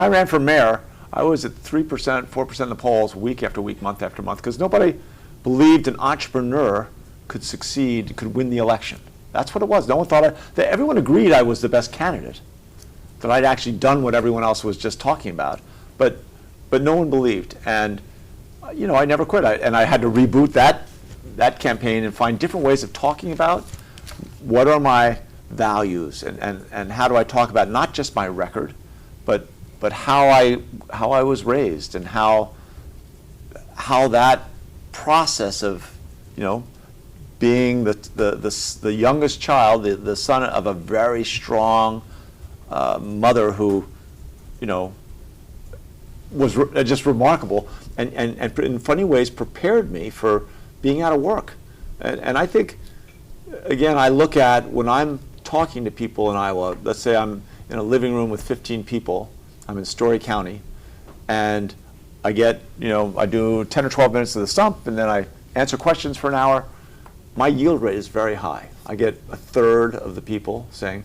I ran for mayor. I was at 3%, 4% in the polls week after week, month after month, because nobody believed an entrepreneur could succeed, could win the election. That's what it was. No one thought everyone agreed I was the best candidate, that I'd actually done what everyone else was just talking about, but no one believed. And I never quit. And I had to reboot that campaign and find different ways of talking about what are my values and how do I talk about not just my record, but how I was raised and how that process of being the youngest child, the son of a very strong mother who was just remarkable and in funny ways prepared me for being out of work. And I think, again, I look at when I'm talking to people in Iowa, let's say I'm in a living room with 15 people, I'm in Story County, and I get, I do 10 or 12 minutes of the stump, and then I answer questions for an hour. My yield rate is very high. I get a third of the people saying,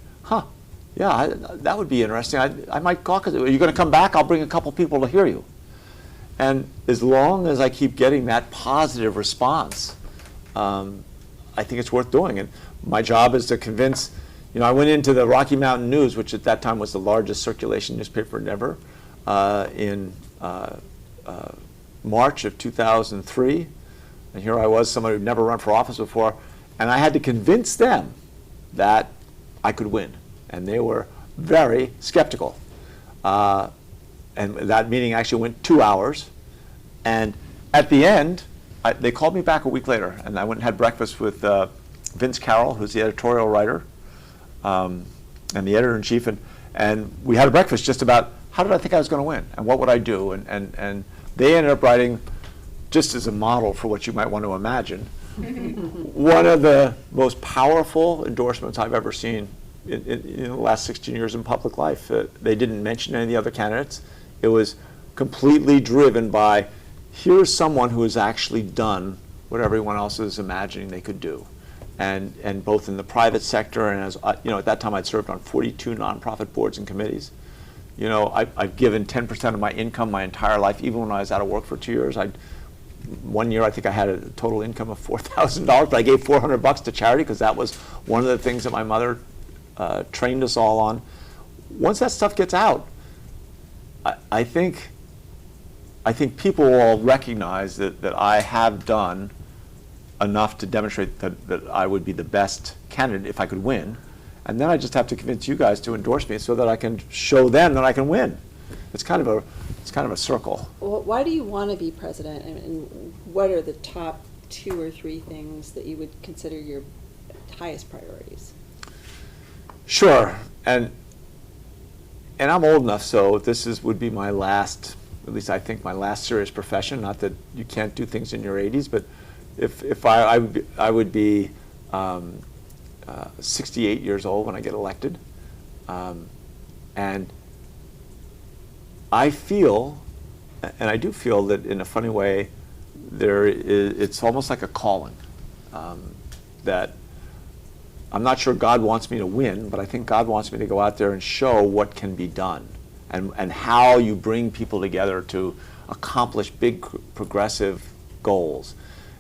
yeah, that would be interesting. I might caucus. Are you going to come back? I'll bring a couple people to hear you. And as long as I keep getting that positive response, I think it's worth doing. And my job is to convince, I went into the Rocky Mountain News, which at that time was the largest circulation newspaper ever, in March of 2003. And here I was, somebody who'd never run for office before, and I had to convince them that I could win. And they were very skeptical. And that meeting actually went 2 hours. And at the end, they called me back a week later, and I went and had breakfast with Vince Carroll, who's the editorial writer, and the editor-in-chief, and we had a breakfast just about how did I think I was going to win, and what would I do, and they ended up writing, just as a model for what you might want to imagine, one of the most powerful endorsements I've ever seen in the last 16 years in public life. They didn't mention any of the other candidates. It was completely driven by, here's someone who has actually done what everyone else is imagining they could do. And both in the private sector and as, at that time I'd served on 42 nonprofit boards and committees. I've given 10% of my income my entire life, even when I was out of work for 2 years. One year I think I had a total income of $4,000, but I gave $400 to charity because that was one of the things that my mother trained us all on. Once that stuff gets out, I think people will recognize that I have done enough to demonstrate that I would be the best candidate if I could win. And then I just have to convince you guys to endorse me so that I can show them that I can win. It's kind of a circle. Well, why do you want to be president, and what are the top 2 or 3 things that you would consider your highest priorities? Sure, and I'm old enough, so this would be my last, at least I think my last serious profession. Not that you can't do things in your 80s, but if I would be 68 years old when I get elected, and I feel, and I do feel that in a funny way, it's almost like a calling, that I'm not sure God wants me to win, but I think God wants me to go out there and show what can be done and how you bring people together to accomplish big progressive goals.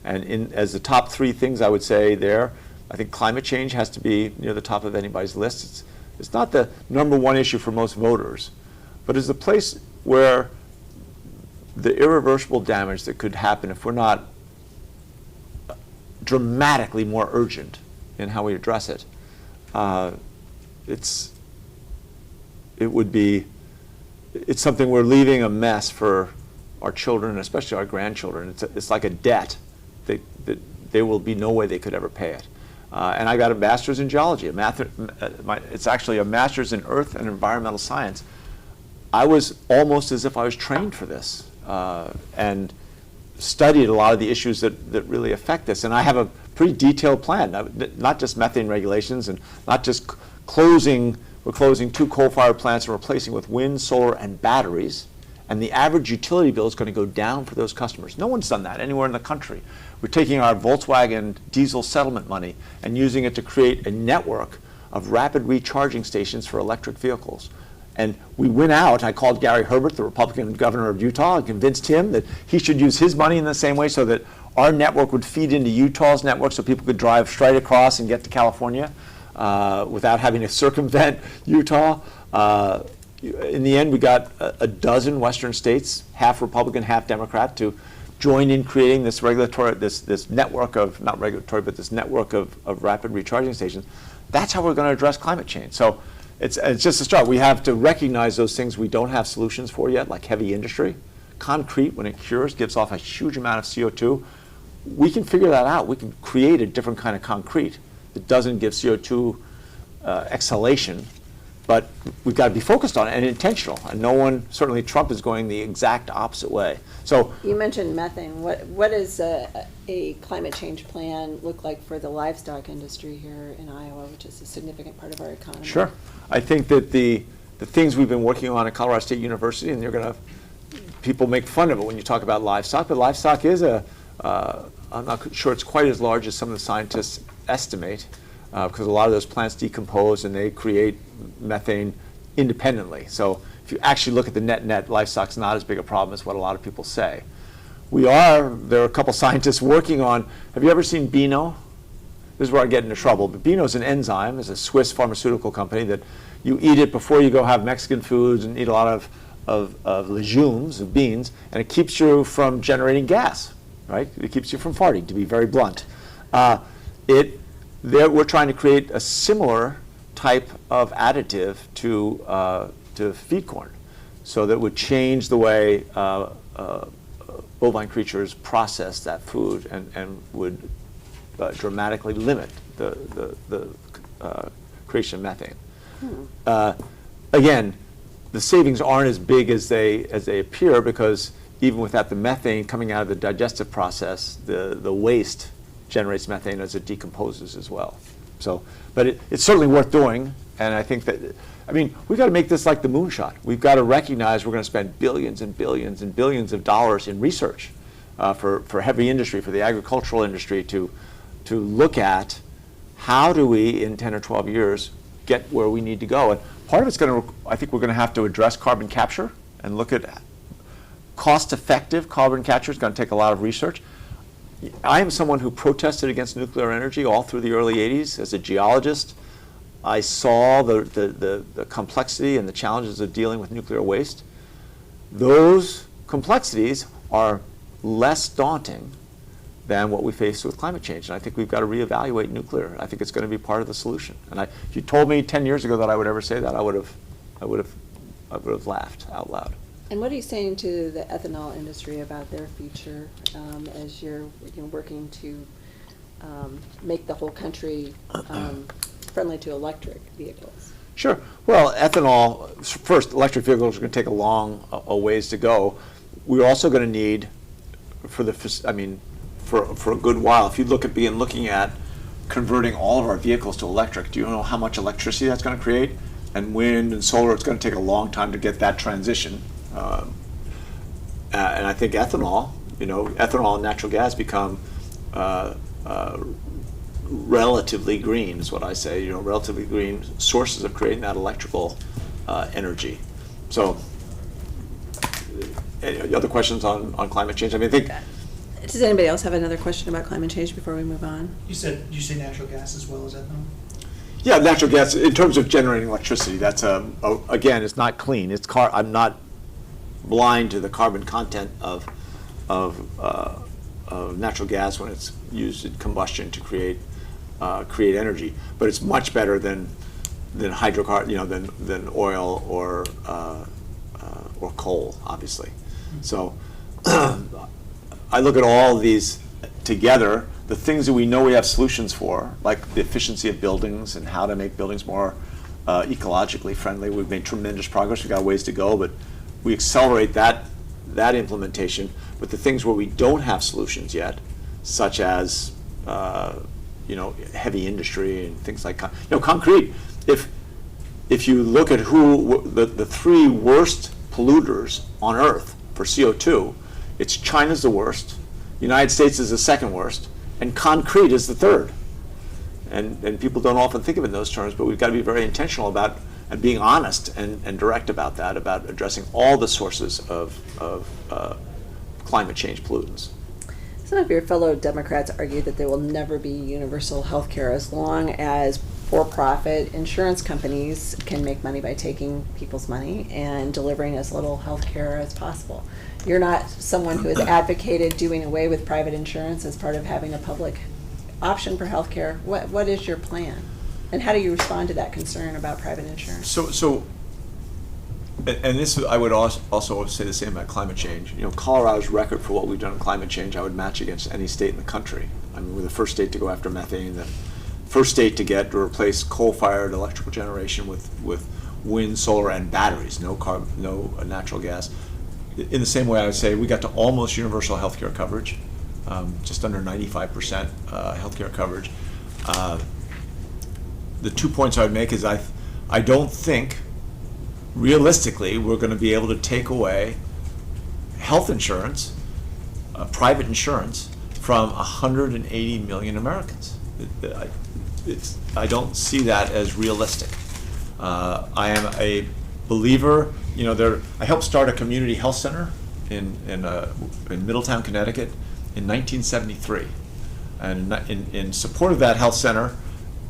And as the top 3 things I would say there, I think climate change has to be near the top of anybody's list. It's not the #1 issue for most voters, but it's the place where the irreversible damage that could happen if we're not dramatically more urgent in how we address it. It's something we're leaving a mess for our children, especially our grandchildren. It's like a debt that there will be no way they could ever pay it. And I got a master's in geology. It's actually a master's in earth and environmental science. I was almost as if I was trained for this and studied a lot of the issues that really affect this. And I have a pretty detailed plan, not just methane regulations and not just we're closing 2 coal-fired plants and replacing with wind, solar, and batteries. And the average utility bill is going to go down for those customers. No one's done that anywhere in the country. We're taking our Volkswagen diesel settlement money and using it to create a network of rapid recharging stations for electric vehicles. And we went out, I called Gary Herbert, the Republican governor of Utah, and convinced him that he should use his money in the same way so that our network would feed into Utah's network so people could drive straight across and get to California without having to circumvent Utah. In the end, we got a dozen Western states, half Republican, half Democrat, to join in creating this regulatory, this network of, not regulatory, but this network of rapid recharging stations. That's how we're going to address climate change. So it's just a start. We have to recognize those things we don't have solutions for yet, like heavy industry. Concrete, when it cures, gives off a huge amount of CO2. We can figure that out. We can create a different kind of concrete that doesn't give CO2 exhalation, but we've got to be focused on it and intentional. And no one, certainly Trump, is going the exact opposite way. So you mentioned methane. What does a climate change plan look like for the livestock industry here in Iowa, which is a significant part of our economy? Sure. I think that the things we've been working on at Colorado State University, and people make fun of it when you talk about livestock, but livestock is I'm not sure it's quite as large as some of the scientists estimate, because a lot of those plants decompose and they create methane independently. So if you actually look at the net, livestock's not as big a problem as what a lot of people say. There are a couple scientists working on, have you ever seen Beano? This is where I get into trouble, but Beano is an enzyme. It's a Swiss pharmaceutical company that you eat it before you go have Mexican foods and eat a lot of legumes, of beans, and it keeps you from generating gas, right? It keeps you from farting, to be very blunt. We're trying to create a similar type of additive to feed corn, so that would change the way bovine creatures process that food and would dramatically limit the creation of methane. Again, the savings aren't as big as they appear, because even without the methane coming out of the digestive process, the waste generates methane as it decomposes as well. So, but it's certainly worth doing, and I think that, we've got to make this like the moonshot. We've got to recognize we're going to spend billions and billions and billions of dollars in research for heavy industry, for the agricultural industry, to look at how do we, in 10 or 12 years, get where we need to go. And part of it's I think we're going to have to address carbon capture and look at cost-effective carbon capture. It's going to take a lot of research. I am someone who protested against nuclear energy all through the early 80s as a geologist. I saw the complexity and the challenges of dealing with nuclear waste. Those complexities are less daunting than what we face with climate change. And I think we've got to reevaluate nuclear. I think it's going to be part of the solution. And if you told me 10 years ago that I would ever say that, I would have laughed out loud. And what are you saying to the ethanol industry about their future as you're working to make the whole country friendly to electric vehicles? Sure. Well, ethanol, first, electric vehicles are going to take a ways to go. We're also going to need, for a good while, if you begin looking at converting all of our vehicles to electric, do you know how much electricity that's going to create? And wind and solar, it's going to take a long time to get that transition. And I think ethanol and natural gas become relatively green, is what I say, relatively green sources of creating that electrical energy. So, any other questions on climate change? I think. Does anybody else have another question about climate change before we move on? You say natural gas as well as ethanol? Yeah, natural gas, in terms of generating electricity, that's, again, it's not clean. I'm not blind to the carbon content of natural gas when it's used in combustion to create energy, but it's much better than hydrocarbon, than oil or coal, obviously. So I look at all of these together. The things that we know we have solutions for, like the efficiency of buildings and how to make buildings more ecologically friendly. We've made tremendous progress. We've got ways to go, but we accelerate that implementation. But the things where we don't have solutions yet, such as heavy industry and things like concrete. If you look at the three worst polluters on Earth for CO2, it's China's the worst, United States is the second worst, and concrete is the third. And people don't often think of it in those terms, but we've got to be very intentional about and being honest and direct about that, about addressing all the sources of climate change pollutants. Some of your fellow Democrats argue that there will never be universal health care as long as for-profit insurance companies can make money by taking people's money and delivering as little health care as possible. You're not someone who has advocated doing away with private insurance as part of having a public option for health care. What is your plan? And how do you respond to that concern about private insurance? And this, I would also say the same about climate change. You know, Colorado's record for what we've done in climate change, I would match against any state in the country. I mean, we're the first state to go after methane, the first state to replace coal-fired electrical generation with wind, solar, and batteries, no natural gas. In the same way, I would say we got to almost universal health care coverage, just under 95% health care coverage. The 2 points I would make is I don't think realistically we're going to be able to take away health insurance, private insurance, from 180 million Americans. I don't see that as realistic. I am a believer. You know, I helped start a community health center in Middletown, Connecticut, in 1973, and in support of that health center,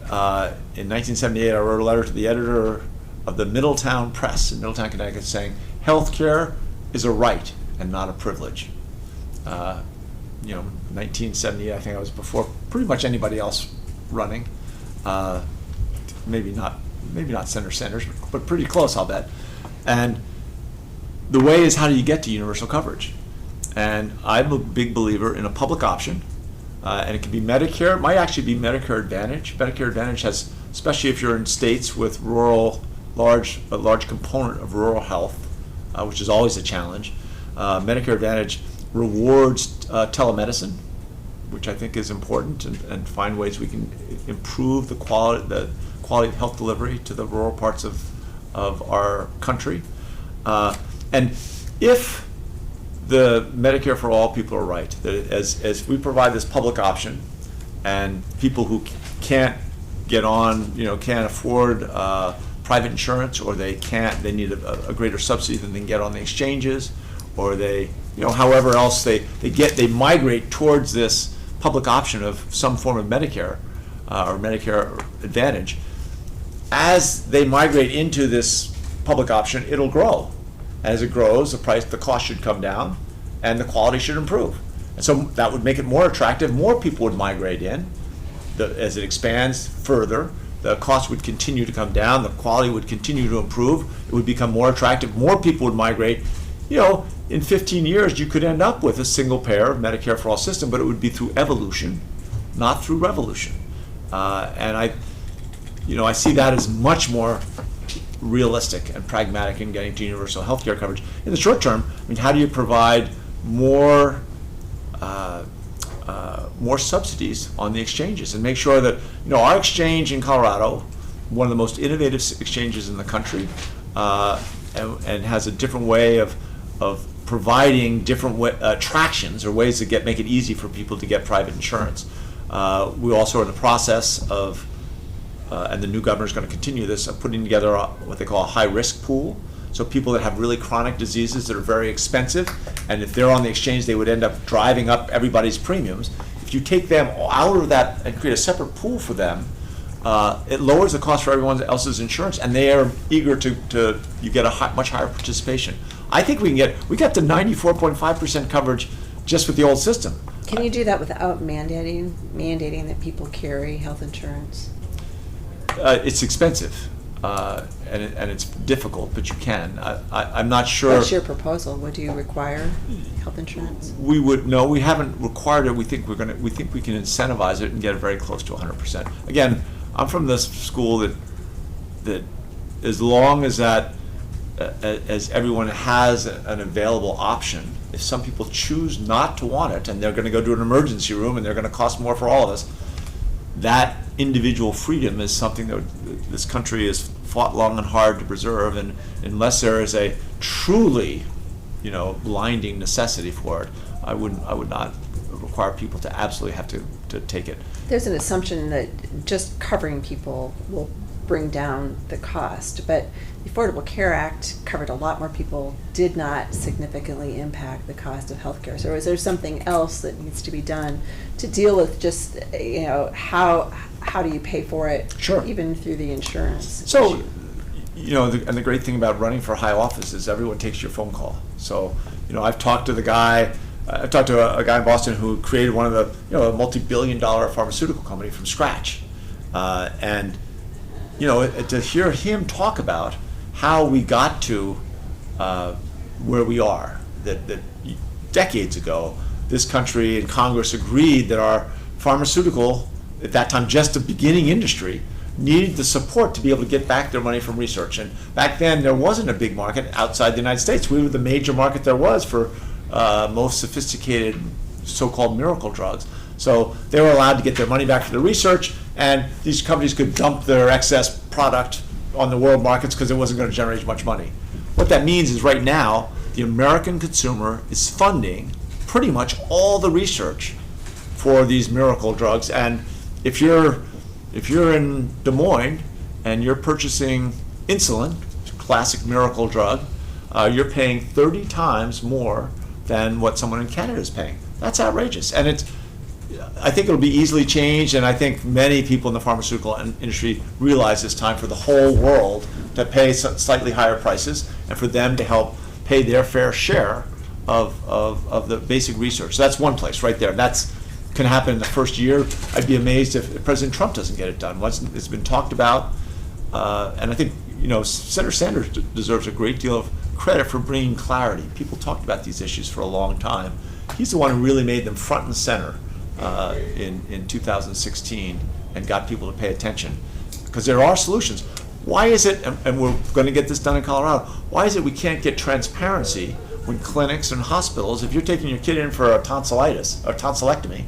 in 1978, I wrote a letter to the editor of the Middletown Press in Middletown, Connecticut, saying health care is a right and not a privilege. 1978, I think I was before pretty much anybody else running. Maybe not Senator Sanders, but pretty close, I'll bet. And the way is, how do you get to universal coverage? And I'm a big believer in a public option, and it can be Medicare. It might actually be Medicare Advantage. Medicare Advantage has, especially if you're in states with a large component of rural health, which is always a challenge. Medicare Advantage rewards telemedicine, which I think is important, and find ways we can improve the quality of health delivery to the rural parts of our country. And if the Medicare for all people are right, that as we provide this public option, and people who can't get on, can't afford private insurance, or they need a greater subsidy than they can get on the exchanges, or they, however else they migrate towards this public option of some form of Medicare or Medicare Advantage. As they migrate into this public option, it'll grow. As it grows, the cost should come down, and the quality should improve. And so that would make it more attractive. More people would migrate in. As it expands further, the cost would continue to come down. The quality would continue to improve. It would become more attractive. More people would migrate. In 15 years, you could end up with a single-payer Medicare for all system, but it would be through evolution, not through revolution. And I see that as much more realistic and pragmatic in getting to universal health care coverage. In the short term, how do you provide more subsidies on the exchanges and make sure that, our exchange in Colorado, one of the most innovative exchanges in the country, and has a different way of providing different attractions or ways to make it easy for people to get private insurance. We also are in the process of, and the new governor is going to continue this, of putting together what they call a high-risk pool. So people that have really chronic diseases that are very expensive, and if they're on the exchange, they would end up driving up everybody's premiums. If you take them out of that and create a separate pool for them, it lowers the cost for everyone else's insurance, and they are eager to you get a much higher participation. I think we got to 94.5% coverage just with the old system. Can you do that without mandating that people carry health insurance? It's expensive, and it's difficult, but you can. I'm not sure. What's your proposal? Would you require health insurance? We haven't required it. We think we can incentivize it and get it very close to 100%. Again, I'm from this school that as long as as everyone has an available option, if some people choose not to want it and they're going to go to an emergency room and they're going to cost more for all of us, that individual freedom is something that this country has fought long and hard to preserve, and unless there is a truly, blinding necessity for it, I would not require people to absolutely have to take it. There's an assumption that just covering people will bring down the cost. But the Affordable Care Act covered a lot more people, did not significantly impact the cost of healthcare. So is there something else that needs to be done to deal with just, how do you pay for it? Sure. Even through the insurance So, issue? and the great thing about running for high office is everyone takes your phone call. So, I've talked to a guy in Boston who created one of the, a multi-billion-dollar pharmaceutical company from scratch. And to hear him talk about how we got to where we are, that decades ago, this country and Congress agreed that our pharmaceutical, at that time just a beginning industry, needed the support to be able to get back their money from research. And back then, there wasn't a big market outside the United States. We were the major market there was for most sophisticated so-called miracle drugs. So they were allowed to get their money back for the research, and these companies could dump their excess product on the world markets because it wasn't going to generate much money. What that means is right now, the American consumer is funding pretty much all the research for these miracle drugs. And if you're in Des Moines and you're purchasing insulin, classic miracle drug, you're paying 30 times more than what someone in Canada is paying. That's outrageous. And I think it'll be easily changed, and I think many people in the pharmaceutical industry realize it's time for the whole world to pay slightly higher prices and for them to help pay their fair share of the basic research. So that's one place right there. That's can happen in the first year. I'd be amazed if President Trump doesn't get it done. Once it's been talked about, and I think Senator Sanders deserves a great deal of credit for bringing clarity. People talked about these issues for a long time. He's the one who really made them front and center in 2016 and got people to pay attention, because there are solutions. Why is it, and we're going to get this done in Colorado, why is it we can't get transparency when clinics and hospitals, if you're taking your kid in for a tonsillitis or tonsillectomy,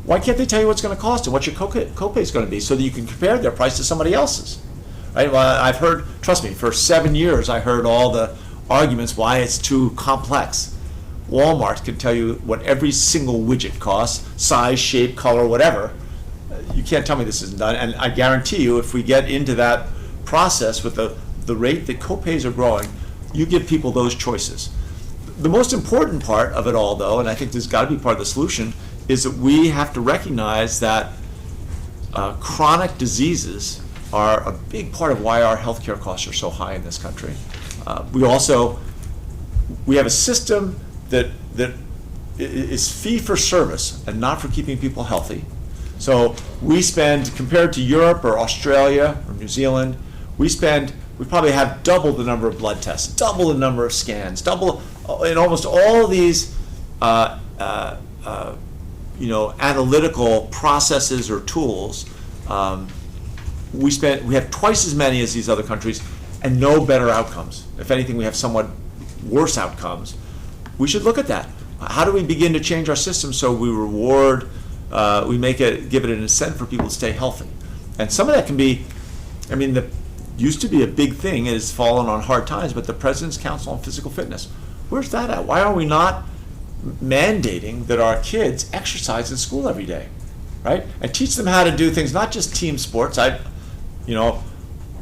why can't they tell you what's going to cost and what your copay is going to be so that you can compare their price to somebody else's? Right? Well, I've heard, trust me, for 7 years I heard all the arguments why it's too complex. Walmart can tell you what every single widget costs, size, shape, color, whatever. You can't tell me this isn't done. And I guarantee you, if we get into that process with the rate that copays are growing, you give people those choices. The most important part of it all, though, and I think this has got to be part of the solution, is that we have to recognize that chronic diseases are a big part of why our healthcare costs are so high in this country. We have a system that is fee for service and not for keeping people healthy. So we spend, compared to Europe or Australia or New Zealand, we probably have double the number of blood tests, double the number of scans, double in almost all of these analytical processes or tools. We have twice as many as these other countries and no better outcomes. If anything, we have somewhat worse outcomes. We should look at that. How do we begin to change our system so we reward, give it an incentive for people to stay healthy? And some of that can be, used to be a big thing, it has fallen on hard times, but the President's Council on Physical Fitness, where's that at? Why are we not mandating that our kids exercise in school every day, right? And teach them how to do things, not just team sports. I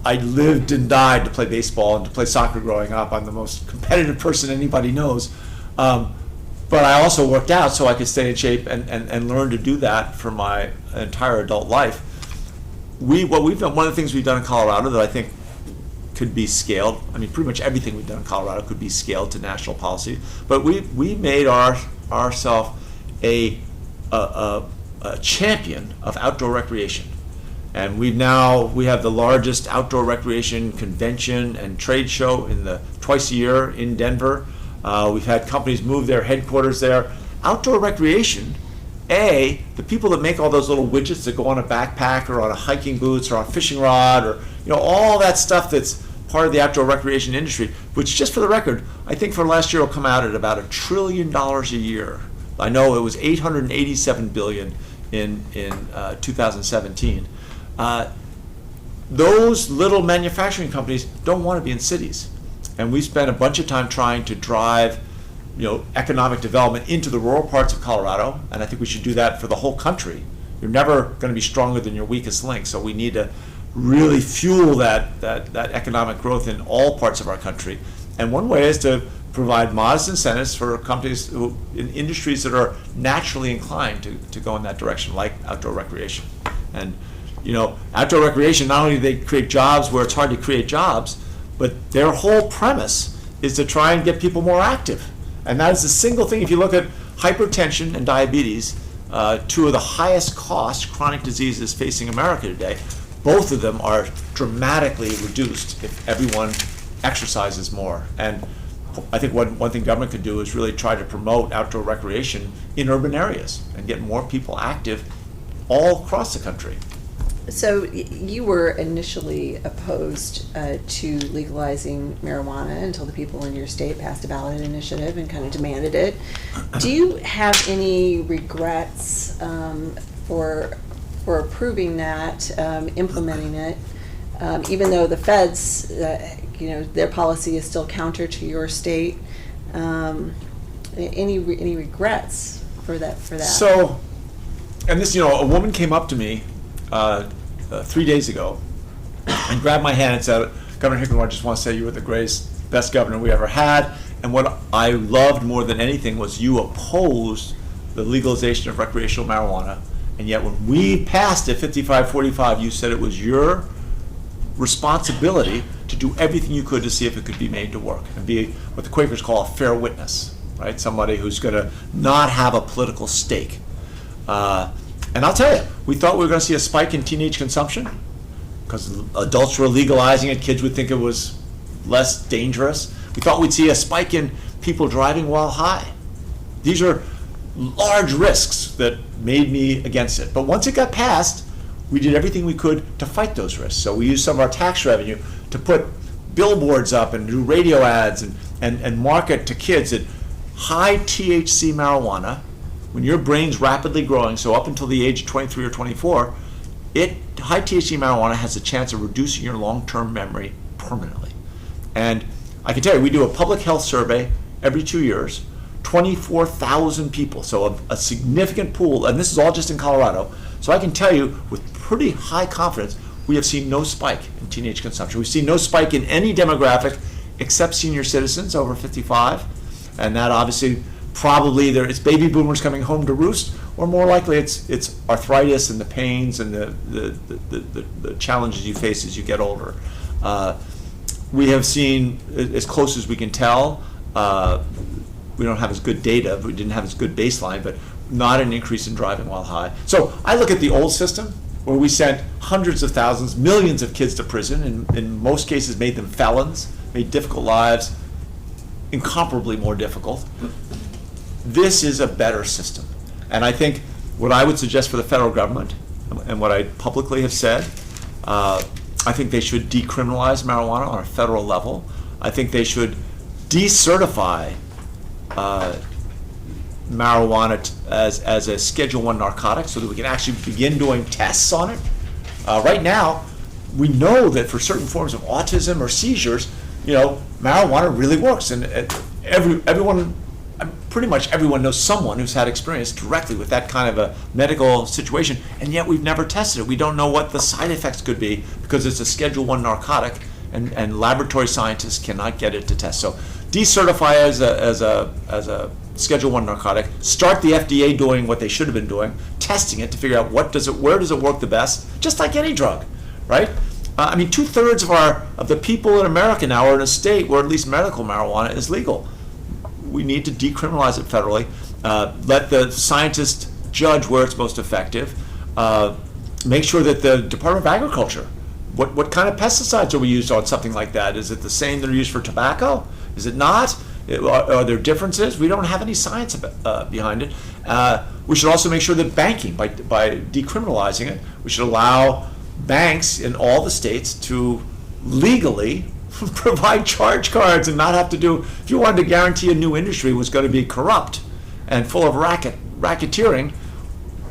lived and died to play baseball and to play soccer growing up. I'm the most competitive person anybody knows. But I also worked out so I could stay in shape and learn to do that for my entire adult life. What we've done, one of the things we've done in Colorado that I think could be scaled, pretty much everything we've done in Colorado could be scaled to national policy, but we made ourselves a champion of outdoor recreation. And we have the largest outdoor recreation convention and trade show twice a year in Denver. We've had companies move their headquarters there. Outdoor recreation, the people that make all those little widgets that go on a backpack or on a hiking boots or on a fishing rod or all that stuff that's part of the outdoor recreation industry, which, just for the record, I think for last year will come out at about $1 trillion a year. I know it was $887 billion in 2017. Those little manufacturing companies don't want to be in cities. And we spent a bunch of time trying to drive, economic development into the rural parts of Colorado, and I think we should do that for the whole country. You're never going to be stronger than your weakest link, so we need to really fuel that economic growth in all parts of our country. And one way is to provide modest incentives for companies in industries that are naturally inclined to go in that direction, like outdoor recreation. And outdoor recreation, not only do they create jobs where it's hard to create jobs, but their whole premise is to try and get people more active. And that is the single thing. If you look at hypertension and diabetes, two of the highest cost chronic diseases facing America today, both of them are dramatically reduced if everyone exercises more. And I think one thing government could do is really try to promote outdoor recreation in urban areas and get more people active all across the country. So you were initially opposed to legalizing marijuana until the people in your state passed a ballot initiative and kind of demanded it. Do you have any regrets for approving that, implementing it, even though the feds, their policy is still counter to your state? Any regrets for that? So, and this, a woman came up to me 3 days ago and grabbed my hand and said, "Governor Hickenlooper, I just want to say you were the greatest, best governor we ever had. And what I loved more than anything was you opposed the legalization of recreational marijuana. And yet when we passed it, 55-45, you said it was your responsibility to do everything you could to see if it could be made to work and be what the Quakers call a fair witness, right? Somebody who's going to not have a political stake." And I'll tell you, we thought we were going to see a spike in teenage consumption because adults were legalizing it. Kids would think it was less dangerous. We thought we'd see a spike in people driving while high. These are large risks that made me against it. But once it got passed, we did everything we could to fight those risks. So we used some of our tax revenue to put billboards up and do radio ads and market to kids that high THC marijuana, when your brain's rapidly growing, so up until the age of 23 or 24, high THC marijuana has a chance of reducing your long-term memory permanently. And I can tell you, we do a public health survey every 2 years, 24,000 people, so a significant pool, and this is all just in Colorado. So I can tell you with pretty high confidence, we have seen no spike in teenage consumption. We've seen no spike in any demographic except senior citizens over 55, and that obviously probably it's baby boomers coming home to roost, or more likely it's arthritis and the pains and the challenges you face as you get older. We have seen, as close as we can tell, we don't have as good data, we didn't have as good baseline, but not an increase in driving while high. So I look at the old system where we sent hundreds of thousands, millions of kids to prison, and in most cases made them felons, made difficult lives incomparably more difficult. This is a better system. And I think what I would suggest for the federal government, and what I publicly have said, I think they should decriminalize marijuana on a federal level. I think they should decertify marijuana as a Schedule I narcotic so that we can actually begin doing tests on it. Right now, we know that for certain forms of autism or seizures, marijuana really works. And pretty much everyone knows someone who's had experience directly with that kind of a medical situation, and yet we've never tested it. We don't know what the side effects could be because it's a Schedule I narcotic, and laboratory scientists cannot get it to test. So decertify as a Schedule I narcotic, start the FDA doing what they should have been doing, testing it to figure out where does it work the best, just like any drug, right? 2/3 of the people in America now are in a state where at least medical marijuana is legal. We need to decriminalize it federally, let the scientists judge where it's most effective, make sure that the Department of Agriculture, what kind of pesticides are we used on something like that? Is it the same that are used for tobacco? Is it not? Are there differences? We don't have any science behind it. We should also make sure that banking, by decriminalizing it, we should allow banks in all the states to legally provide charge cards and not have to do, if you wanted to guarantee a new industry was going to be corrupt and full of racketeering,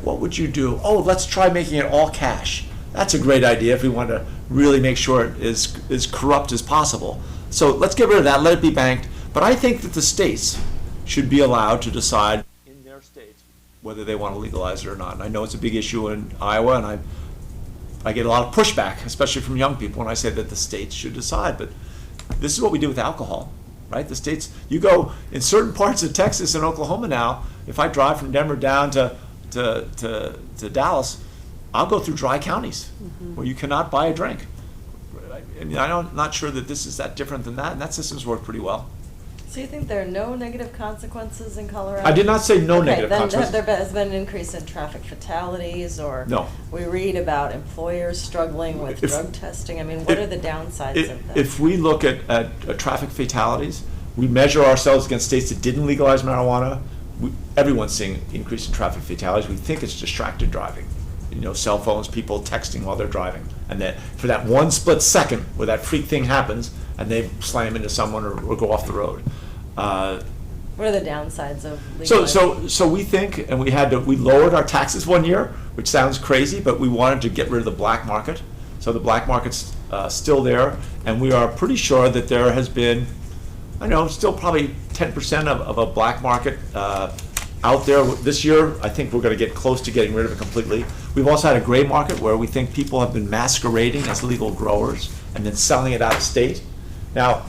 what would you do? Oh, let's try making it all cash. That's a great idea if we want to really make sure it is as corrupt as possible. So let's get rid of that, let it be banked. But I think that the states should be allowed to decide in their states whether they want to legalize it or not. And I know it's a big issue in Iowa, and I get a lot of pushback, especially from young people, when I say that the states should decide. But this is what we do with alcohol, right? The states, you go in certain parts of Texas and Oklahoma now, if I drive from Denver down to Dallas, I'll go through dry counties where you cannot buy a drink. I mean, I'm not sure that this is that different than that, and that system's worked pretty well. So you think there are no negative consequences in Colorado? I did not say no Okay, negative then consequences. there has been an increase in traffic fatalities, or No. we read about employers struggling with If- drug testing. I mean, what are the downsides of that? If we look at traffic fatalities, we measure ourselves against states that didn't legalize marijuana. Everyone's seeing increase in traffic fatalities. We think it's distracted driving. You know, cell phones, people texting while they're driving. And that for that one split second where that freak thing happens and they slam into someone or go off the road. What are the downsides of legalizing? So we think, and we lowered our taxes one year, which sounds crazy, but we wanted to get rid of the black market. So the black market's still there, and we are pretty sure that there has been, I know, still probably 10% of a black market out there. This year, I think we're going to get close to getting rid of it completely. We've also had a gray market where we think people have been masquerading as legal growers and then selling it out of state. Now,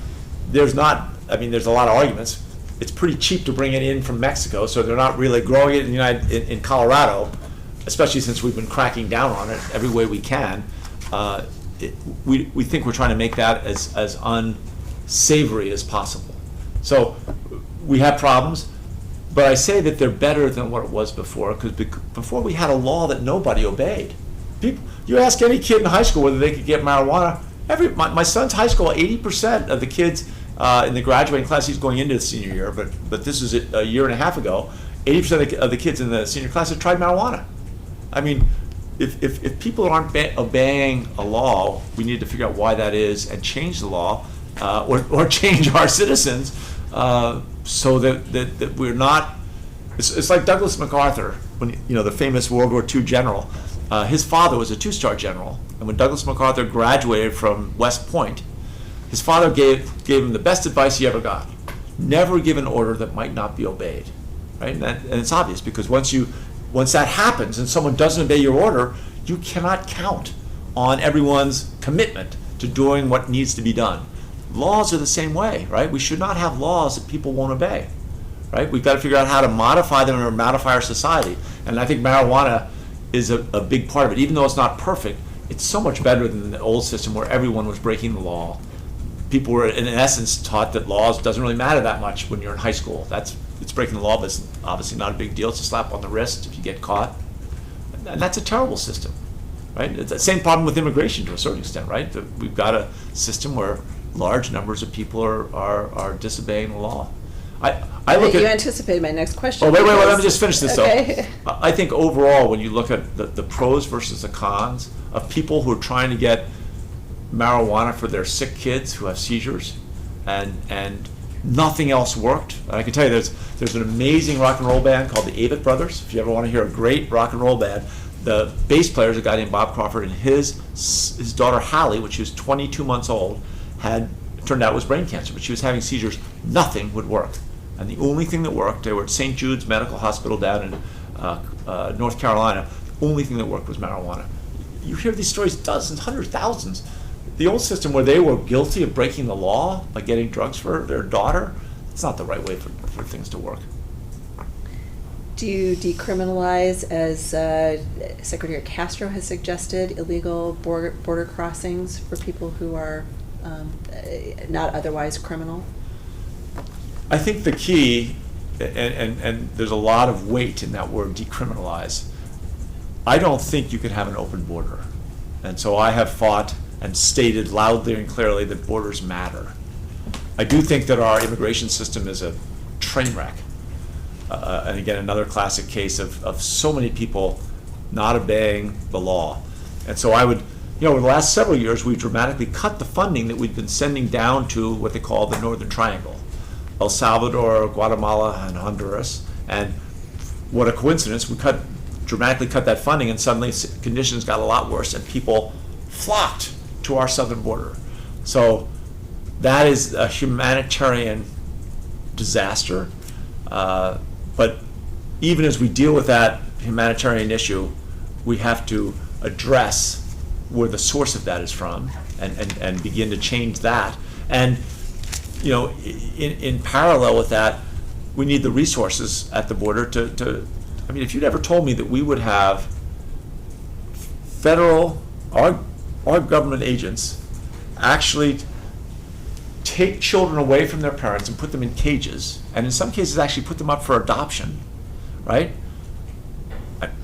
there's a lot of arguments. It's pretty cheap to bring it in from Mexico, so they're not really growing it in Colorado, especially since we've been cracking down on it every way we can. We think we're trying to make that as unsavory as possible. So we have problems, but I say that they're better than what it was before, because before we had a law that nobody obeyed. You ask any kid in high school whether they could get marijuana. My son's high school, 80% of the kids in the graduating class, he's going into the senior year, but this is a year and a half ago, 80% of the kids in the senior class have tried marijuana. I mean, if people aren't obeying a law, we need to figure out why that is and change the law, or change our citizens, so that we're not. It's like Douglas MacArthur, when the famous World War II general. His father was a two-star general, and when Douglas MacArthur graduated from West Point, his father gave him the best advice he ever got: never give an order that might not be obeyed. Right, and it's obvious, because once that happens and someone doesn't obey your order, you cannot count on everyone's commitment to doing what needs to be done. Laws are the same way, right? We should not have laws that people won't obey, right? We've got to figure out how to modify them or modify our society. And I think marijuana is a big part of it. Even though it's not perfect, it's so much better than the old system where everyone was breaking the law. People were, in essence, taught that laws doesn't really matter that much when you're in high school. It's breaking the law, but it's obviously not a big deal. It's a slap on the wrist if you get caught. And that's a terrible system, right? It's the same problem with immigration to a certain extent, right? We've got a system where large numbers of people are disobeying the law. I look You at. anticipated my next question. Oh, wait, because- let me just finish this Okay. though. I think overall, when you look at the pros versus the cons of people who are trying to get marijuana for their sick kids who have seizures, and nothing else worked. And I can tell you, there's an amazing rock and roll band called the Avett Brothers. If you ever want to hear a great rock and roll band, the bass player is a guy named Bob Crawford, and his daughter Hallie, when she was 22 months old, turned out was brain cancer, but she was having seizures. Nothing would work. And the only thing that worked, they were at St. Jude's Medical Hospital down in North Carolina. The only thing that worked was marijuana. You hear these stories, dozens, hundreds, thousands. The old system where they were guilty of breaking the law by getting drugs for their daughter, it's not the right way for things to work. Do you decriminalize, as Secretary Castro has suggested, illegal border crossings for people who are not otherwise criminal? I think the key, and there's a lot of weight in that word decriminalize, I don't think you can have an open border. And so I have fought and stated loudly and clearly that borders matter. I do think that our immigration system is a train wreck. And again, another classic case of so many people not obeying the law. And so I would, over the last several years, we've dramatically cut the funding that we've been sending down to what they call the Northern Triangle: El Salvador, Guatemala, and Honduras. And what a coincidence, we dramatically cut that funding, and suddenly conditions got a lot worse and people flocked to our southern border. So that is a humanitarian disaster. But even as we deal with that humanitarian issue, we have to address where the source of that is from, and begin to change that. And in parallel with that, we need the resources at the border to I mean, if you'd ever told me that we would have our government agents actually take children away from their parents and put them in cages, and in some cases actually put them up for adoption, right?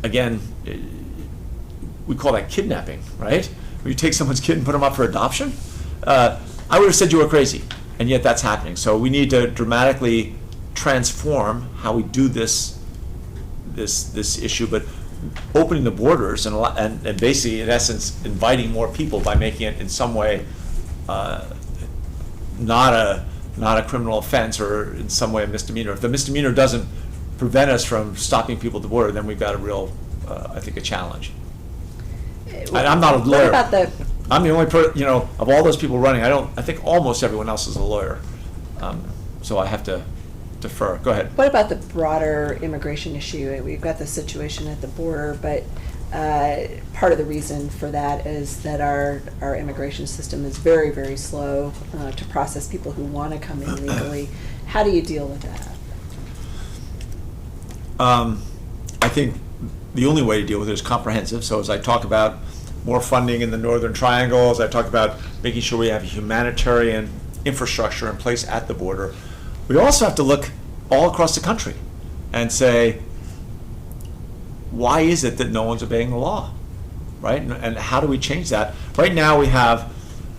Again, we call that kidnapping, right? Where you take someone's kid and put them up for adoption. I would have said you were crazy, and yet that's happening. So we need to dramatically transform how we do this issue, but opening the borders and basically, in essence, inviting more people by making it in some way not a criminal offense, or in some way a misdemeanor. If the misdemeanor doesn't prevent us from stopping people at the border, then we've got a real, I think, a challenge. And I'm not a lawyer. What about I'm the only of all those people running, I think almost everyone else is a lawyer. So I have to defer. Go ahead. What about the broader immigration issue? We've got the situation at the border, but part of the reason for that is that our immigration system is very, very slow to process people who want to come in legally. How do you deal with that? I think the only way to deal with it is comprehensive. So as I talk about more funding in the Northern Triangle, as I talk about making sure we have a humanitarian infrastructure in place at the border, we also have to look all across the country and say, why is it that no one's obeying the law, right? And how do we change that? Right now we have,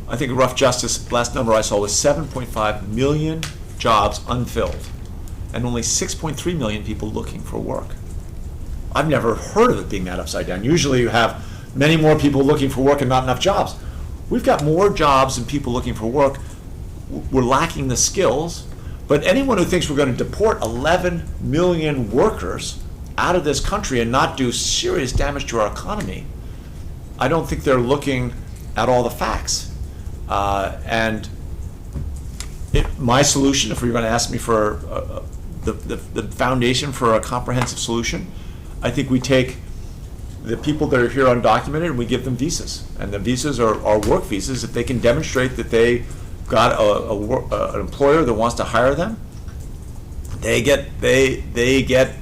I think a rough justice, last number I saw was 7.5 million jobs unfilled and only 6.3 million people looking for work. I've never heard of it being that upside down. Usually you have many more people looking for work and not enough jobs. We've got more jobs than people looking for work. We're lacking the skills. But anyone who thinks we're going to deport 11 million workers out of this country and not do serious damage to our economy, I don't think they're looking at all the facts. My solution, if you're going to ask me for the foundation for a comprehensive solution, I think we take the people that are here undocumented and we give them visas. And the visas are work visas. If they can demonstrate that they got an employer that wants to hire them, they get that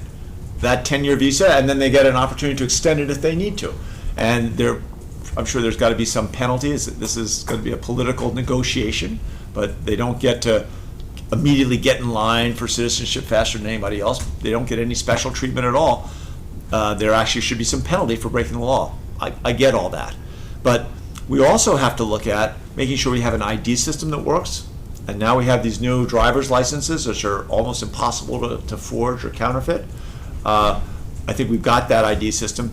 10-year visa, and then they get an opportunity to extend it if they need to. And I'm sure there's got to be some penalties. This is going to be a political negotiation, but they don't get to immediately get in line for citizenship faster than anybody else. They don't get any special treatment at all. There actually should be some penalty for breaking the law. I get all that. But we also have to look at making sure we have an ID system that works. And now we have these new driver's licenses, which are almost impossible to forge or counterfeit. I think we've got that ID system.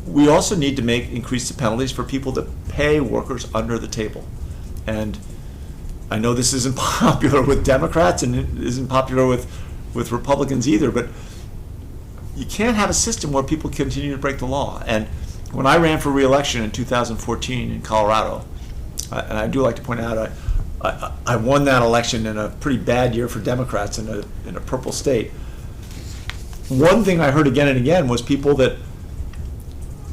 We also need to increase the penalties for people that pay workers under the table. And I know this isn't popular with Democrats and it isn't popular with Republicans either, but you can't have a system where people continue to break the law. And when I ran for re-election in 2014 in Colorado, and I do like to point out, I won that election in a pretty bad year for Democrats in a purple state. One thing I heard again and again was people that,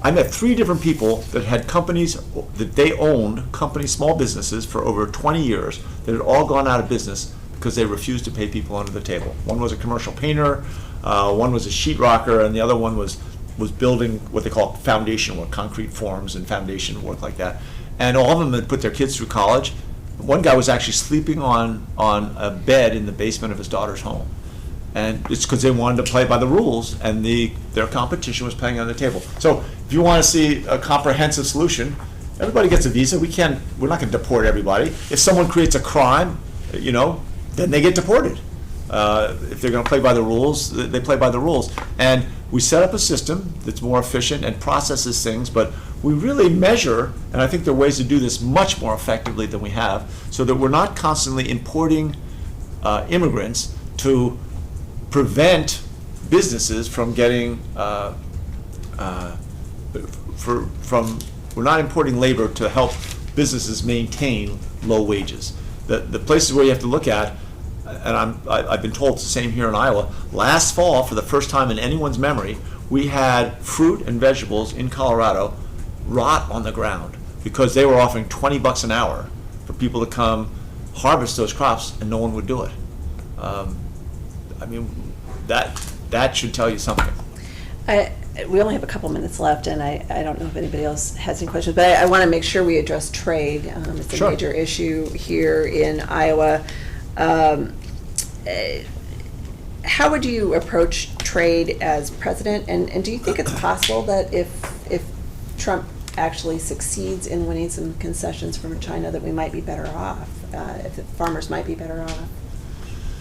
I met 3 different people that had companies that they owned, small businesses for over 20 years that had all gone out of business because they refused to pay people under the table. One was a commercial painter, one was a sheetrocker, and the other one was building what they call foundation work, concrete forms and foundation work like that. And all of them had put their kids through college. One guy was actually sleeping on a bed in the basement of his daughter's home. And it's because they wanted to play by the rules, and their competition was playing on the table. So if you want to see a comprehensive solution, everybody gets a visa. We're not going to deport everybody. If someone creates a crime, then they get deported. If they're going to play by the rules, they play by the rules. And we set up a system that's more efficient and processes things, but we really measure, and I think there are ways to do this much more effectively than we have, so that we're not constantly importing immigrants to prevent businesses from getting, we're not importing labor to help businesses maintain low wages. The places where you have to look at, and I've been told it's the same here in Iowa, last fall, for the first time in anyone's memory, we had fruit and vegetables in Colorado rot on the ground because they were offering $20 an hour for people to come harvest those crops, and no one would do it. I mean, that should tell you something. We only have a couple minutes left, and I don't know if anybody else has any questions, but I want to make sure we address trade. It's a Sure. major issue here in Iowa. How would you approach trade as president, and do you think it's possible that if Trump actually succeeds in winning some concessions from China, that we might be better off, if the farmers might be better off?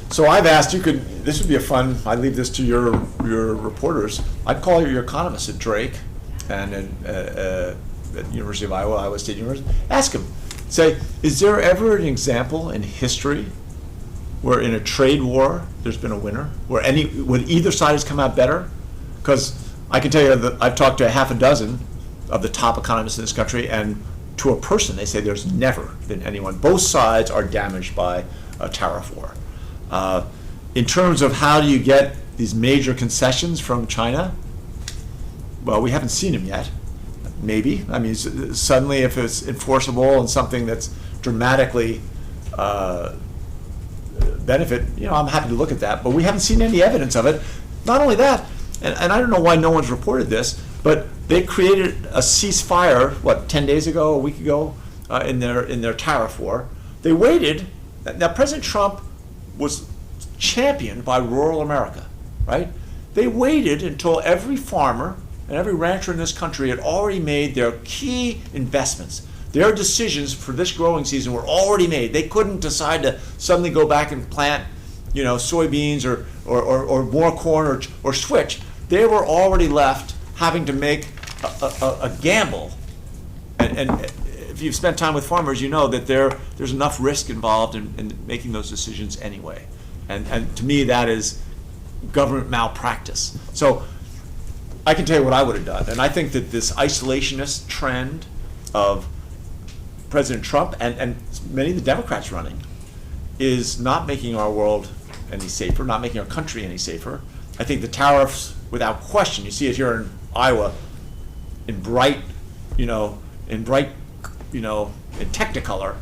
So I've asked, this would be a fun, I'd leave this to your reporters. I'd call your economists at Drake and at University of Iowa State University. Ask them, say, is there ever an example in history where in a trade war there's been a winner, where either side has come out better? Because I can tell you that I've talked to a half a dozen of the top economists in this country, and to a person they say there's never been anyone. Both sides are damaged by a tariff war. In terms of how do you get these major concessions from China, well, we haven't seen them yet. Maybe. I mean, suddenly if it's enforceable and something that's dramatically benefit, I'm happy to look at that, but we haven't seen any evidence of it. Not only that, and I don't know why no one's reported this, but they created a ceasefire, 10 days ago, a week ago, in their tariff war. They waited. Now, President Trump was championed by rural America, right? They waited until every farmer and every rancher in this country had already made their key investments. Their decisions for this growing season were already made. They couldn't decide to suddenly go back and plant, soybeans or more corn or switch. They were already left having to make a gamble. And if you've spent time with farmers, you know that there's enough risk involved in making those decisions anyway. And to me, that is government malpractice. So I can tell you what I would have done. And I think that this isolationist trend of President Trump and many of the Democrats running is not making our world any safer, not making our country any safer. I think the tariffs, without question, you see it here in Iowa in bright, in Technicolor.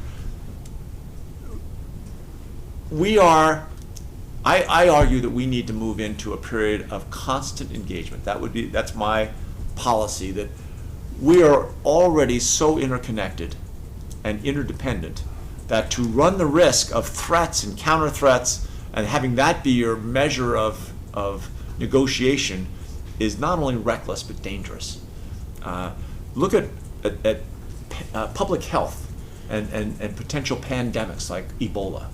I argue that we need to move into a period of constant engagement. That's my policy, that we are already so interconnected and interdependent that to run the risk of threats and counter threats and having that be your measure of negotiation is not only reckless but dangerous. Look at public health and potential pandemics like Ebola.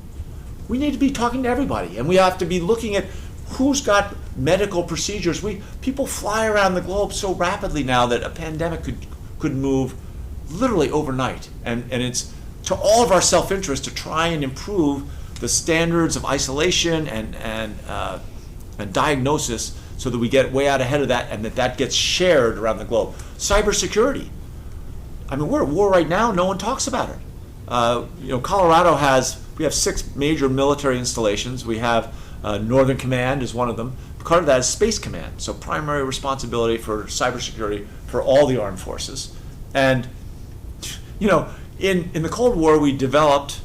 We need to be talking to everybody, and we have to be looking at who's got medical procedures. People fly around the globe so rapidly now that a pandemic could move literally overnight, and it's to all of our self-interest to try and improve the standards of isolation and diagnosis so that we get way out ahead of that and that gets shared around the globe. Cybersecurity. I mean, we're at war right now. No one talks about it. Colorado we have 6 major military installations. We have Northern Command is one of them. Part of that is Space Command, so primary responsibility for cybersecurity for all the armed forces. And in the Cold War, we developed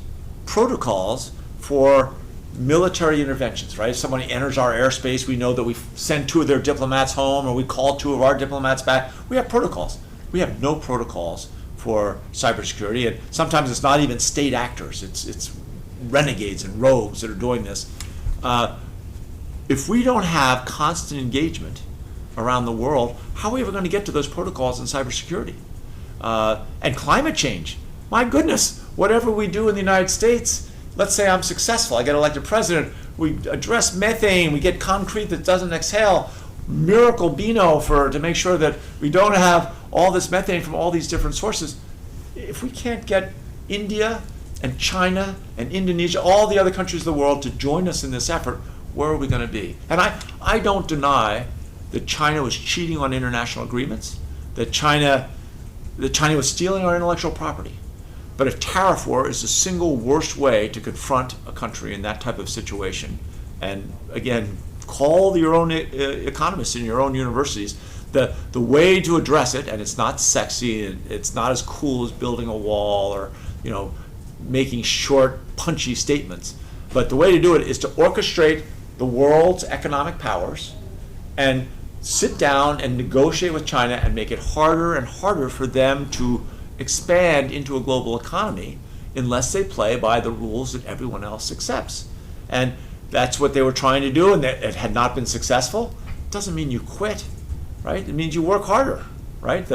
protocols for military interventions, right? If somebody enters our airspace, we know that we send 2 of their diplomats home, or we call 2 of our diplomats back. We have protocols. We have no protocols for cybersecurity, and sometimes it's not even state actors. It's renegades and rogues that are doing this. If we don't have constant engagement around the world, how are we ever going to get to those protocols in cybersecurity? And climate change. My goodness, whatever we do in the United States, let's say I'm successful, I get elected president, we address methane, we get concrete that doesn't exhale, miracle Beano to make sure that we don't have all this methane from all these different sources. If we can't get India and China and Indonesia, all the other countries of the world to join us in this effort, where are we going to be? And I don't deny that China was cheating on international agreements, that China was stealing our intellectual property. But a tariff war is the single worst way to confront a country in that type of situation. And again, call your own economists in your own universities. the way to address it, and it's not sexy, and it's not as cool as building a wall or, making short, punchy statements. But the way to do it is to orchestrate the world's economic powers and sit down and negotiate with China and make it harder and harder for them to expand into a global economy unless they play by the rules that everyone else accepts. And that's what they were trying to do, and it had not been successful. Doesn't mean you quit, right? It means you work harder, right?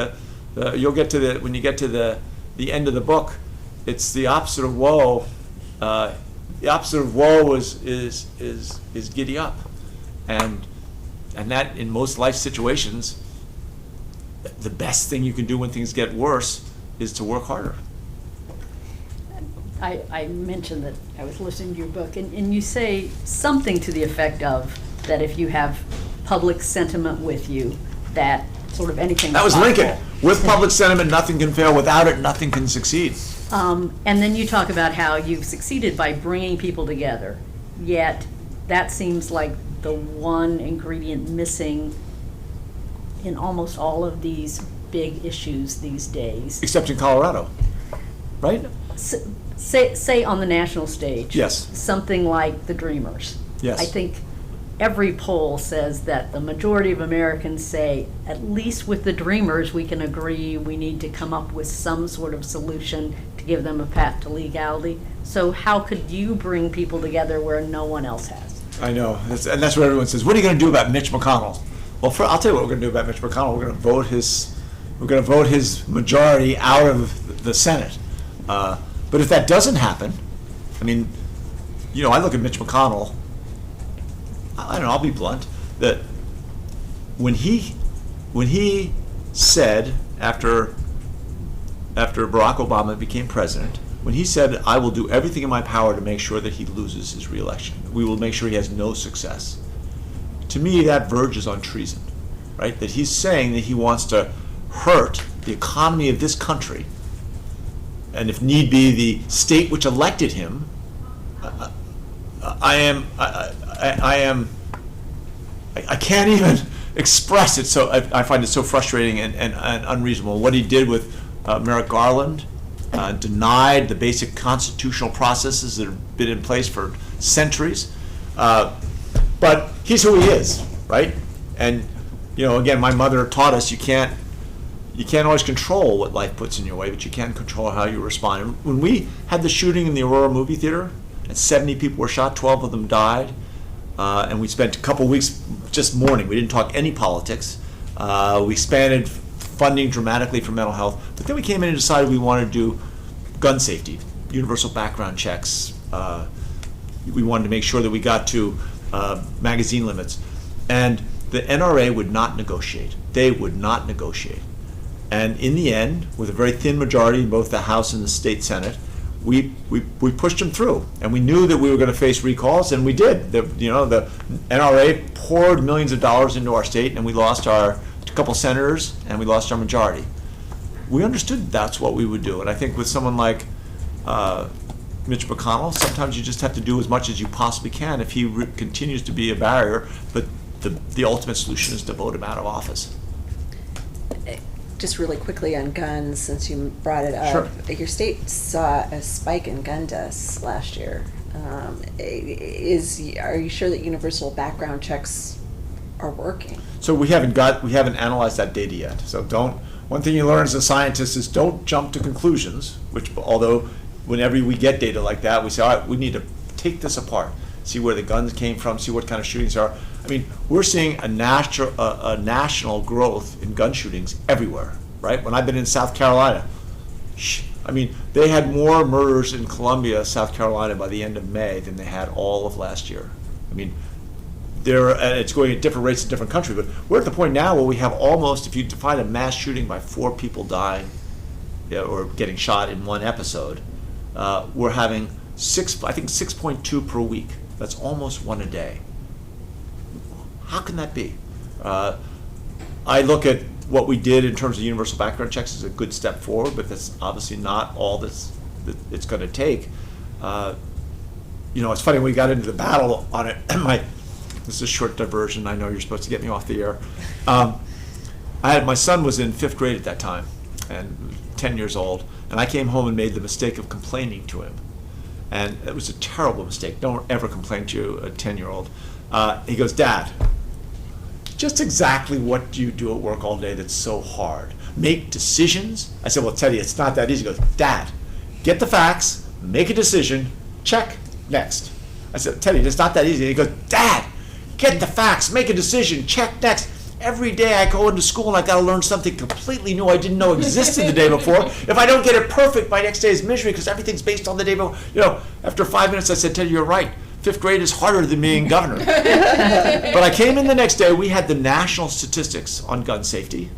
You'll get to when you get to the end of the book, it's the opposite of woe. The opposite of woe is giddy up, and that in most life situations, the best thing you can do when things get worse is to work harder. I mentioned that I was listening to your book, and you say something to the effect of that if you have public sentiment with you, that sort of anything. That was Lincoln. With public sentiment, nothing can fail. Without it, nothing can succeed. And then you talk about how you've succeeded by bringing people together, yet that seems like the one ingredient missing in almost all of these big issues these days. Except in Colorado, right? Say on the national stage. Yes. Something like the Dreamers. Yes. I think every poll says that the majority of Americans say, at least with the Dreamers, we can agree we need to come up with some sort of solution to give them a path to legality. So how could you bring people together where no one else has? I know, and that's what everyone says. What are you going to do about Mitch McConnell? Well, I'll tell you what we're going to do about Mitch McConnell. We're going to vote his majority out of the Senate. But if that doesn't happen, I mean, I look at Mitch McConnell. I don't know, I'll be blunt, that when he said after Barack Obama became president, when he said, I will do everything in my power to make sure that he loses his reelection, we will make sure he has no success. To me, that verges on treason, right? That he's saying that he wants to hurt the economy of this country, and if need be, the state which elected him. I can't even express it, so I find it so frustrating and unreasonable. What he did with Merrick Garland, denied the basic constitutional processes that have been in place for centuries. But he's who he is, right? And, again, my mother taught us you can't always control what life puts in your way, but you can control how you respond. And when we had the shooting in the Aurora movie theater, and 70 people were shot, 12 of them died, and we spent a couple weeks just mourning. We didn't talk any politics. We expanded funding dramatically for mental health, but then we came in and decided we wanted to do gun safety, universal background checks. We wanted to make sure that we got to magazine limits. And the NRA would not negotiate. They would not negotiate. And in the end, with a very thin majority in both the House and the state Senate, we pushed them through, and we knew that we were going to face recalls, and we did. The NRA poured millions of dollars into our state, and we lost a couple senators, and we lost our majority. We understood that's what we would do, and I think with someone like Mitch McConnell, sometimes you just have to do as much as you possibly can if he continues to be a barrier, but the ultimate solution is to vote him out of office. Just really quickly on guns, since you brought it up. Sure. Your state saw a spike in gun deaths last year. Are you sure that universal background checks are working? So we haven't analyzed that data yet. So one thing you learn as a scientist is don't jump to conclusions, although whenever we get data like that, we say, all right, we need to take this apart, see where the guns came from, see what kind of shootings are. I mean, we're seeing a national growth in gun shootings everywhere, right? When I've been in South Carolina, they had more murders in Columbia, South Carolina by the end of May than they had all of last year. I mean, it's going at different rates in different countries, but we're at the point now where we have almost, if you define a mass shooting by 4 people dying or getting shot in one episode, we're having 6.2 per week. That's almost one a day. How can that be? I look at what we did in terms of universal background checks as a good step forward, but that's obviously not all that it's going to take. It's funny, we got into the battle on it. This is a short diversion. I know you're supposed to get me off the air. my son was in 5th grade at that time, and 10 years old, and I came home and made the mistake of complaining to him. And it was a terrible mistake. Don't ever complain to a 10-year-old. He goes, Dad, just exactly what do you do at work all day that's so hard? Make decisions? I said, well, Teddy, it's not that easy. He goes, Dad, get the facts, make a decision, check, next. I said, Teddy, it's not that easy. He goes, Dad, get the facts, make a decision, check, next. Every day I go into school and I got to learn something completely new I didn't know existed the day before. If I don't get it perfect, my next day is misery because everything's based on the day before. You know, after 5 minutes I said, Teddy, you're right. 5th grade is harder than being governor. But I came in the next day, we had the national statistics on gun safety.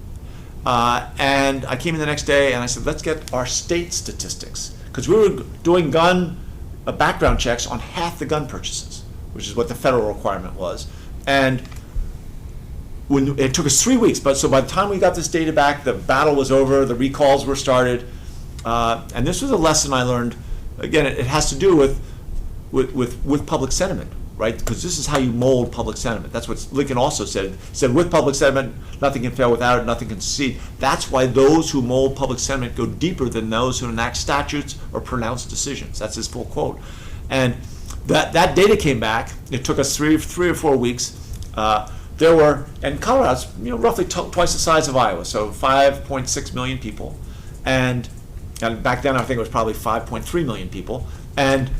And I came in the next day and I said, let's get our state statistics. Because we were doing gun background checks on half the gun purchases, which is what the federal requirement was. And when it took us 3 weeks, but so by the time we got this data back, the battle was over, the recalls were started, and this was a lesson I learned. Again, it has to do with public sentiment, right? Because this is how you mold public sentiment. That's what Lincoln also said. He said, with public sentiment, nothing can fail; without it, nothing can succeed. That's why those who mold public sentiment go deeper than those who enact statutes or pronounce decisions. That's his full quote. And that data came back. It took us three or 4 weeks. There were, and Colorado's roughly twice the size of Iowa, so 5.6 million people, and back then I think it was probably 5.3 million people, and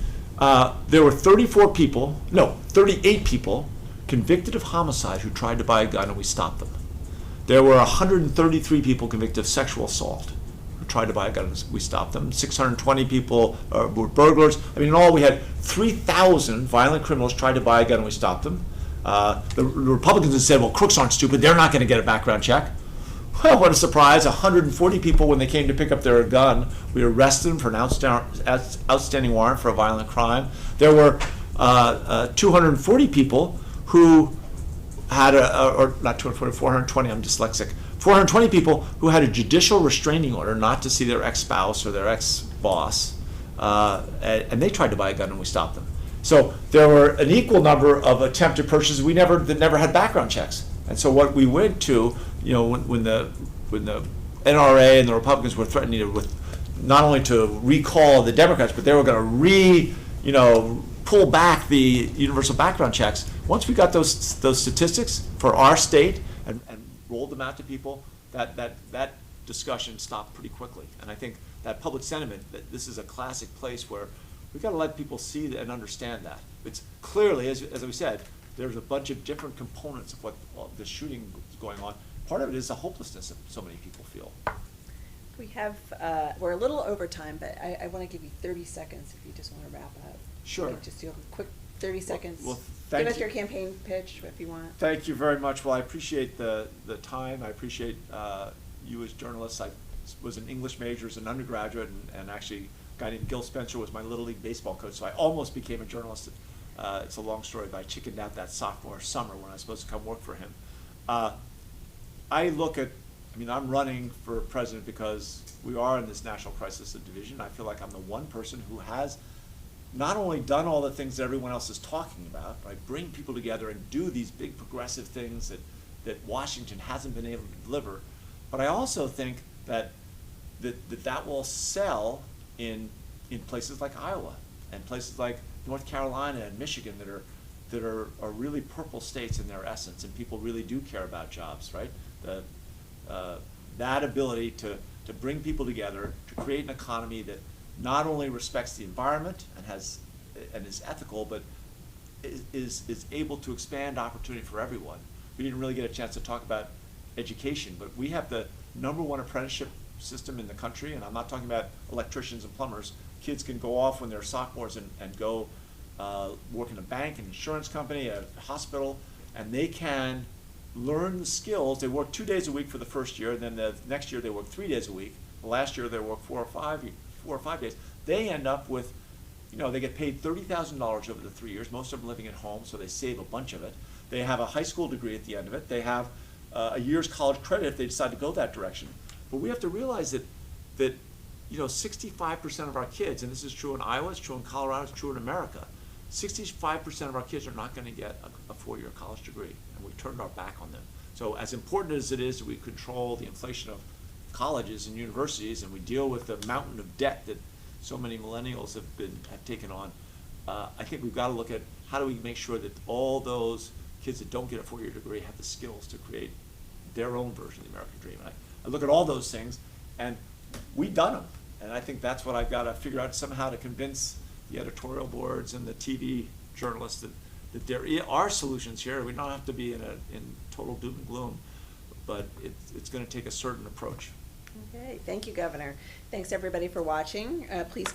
there were 38 people convicted of homicide who tried to buy a gun and we stopped them. There were 133 people convicted of sexual assault who tried to buy a gun and we stopped them. 620 people were burglars. I mean, in all we had 3,000 violent criminals tried to buy a gun and we stopped them. The Republicans had said, well, crooks aren't stupid, they're not going to get a background check. Well, what a surprise, 140 people, when they came to pick up their gun, we arrested them for an outstanding warrant for a violent crime. There were 240 people who had or not 240, 420, I'm dyslexic, 420 people who had a judicial restraining order not to see their ex-spouse or their ex-boss, and they tried to buy a gun and we stopped them. So there were an equal number of attempted purchases that never had background checks. And so what we went to, when the NRA and the Republicans were threatening with not only to recall the Democrats, but they were going to pull back the universal background checks. Once we got those statistics for our state and rolled them out to people, that discussion stopped pretty quickly. And I think that public sentiment, that this is a classic place where we've got to let people see and understand that. It's clearly, as we said, there's a bunch of different components of what the shooting is going on. Part of it is the hopelessness that so many people feel. We have, we're a little over time, but I want to give you 30 seconds if you just want to wrap up. Sure. Like, just do a quick 30 seconds. Well, give us you. your campaign pitch if you want. Thank you very much. Well, I appreciate the time. I appreciate you as journalists. I was an English major as an undergraduate, and actually a guy named Gil Spencer was my Little League baseball coach, so I almost became a journalist. It's a long story, but I chickened out that sophomore summer when I was supposed to come work for him. I'm running for president because we are in this national crisis of division. I feel like I'm the one person who has not only done all the things that everyone else is talking about, right, bring people together and do these big progressive things that Washington hasn't been able to deliver, but I also think that will sell in places like Iowa and places like North Carolina and Michigan that are really purple states in their essence, and people really do care about jobs, right? That ability to bring people together, to create an economy that not only respects the environment and is ethical, but is able to expand opportunity for everyone. We didn't really get a chance to talk about education, but we have the #1 apprenticeship system in the country, and I'm not talking about electricians and plumbers. Kids can go off when they're sophomores and go work in a bank, an insurance company, a hospital, and they can learn the skills. They work 2 days a week for the first year, and then the next year they work 3 days a week. The last year they work 4 or 5 days. They end up with, they get paid $30,000 over the 3 years. Most of them living at home, so they save a bunch of it. They have a high school degree at the end of it. They have a year's college credit if they decide to go that direction. But we have to realize that 65% of our kids, and this is true in Iowa, it's true in Colorado, it's true in America, 65% of our kids are not going to get a 4-year college degree, and we turned our back on them. So as important as it is that we control the inflation of colleges and universities, and we deal with the mountain of debt that so many millennials have taken on, I think we've got to look at how do we make sure that all those kids that don't get a four-year degree have the skills to create their own version of the American dream. And I look at all those things, and we've done them. And I think that's what I've got to figure out somehow to convince the editorial boards and the TV journalists that there are solutions here. We don't have to be in total doom and gloom, but it's going to take a certain approach. Okay, thank you, Governor. Thanks, everybody, for watching. Please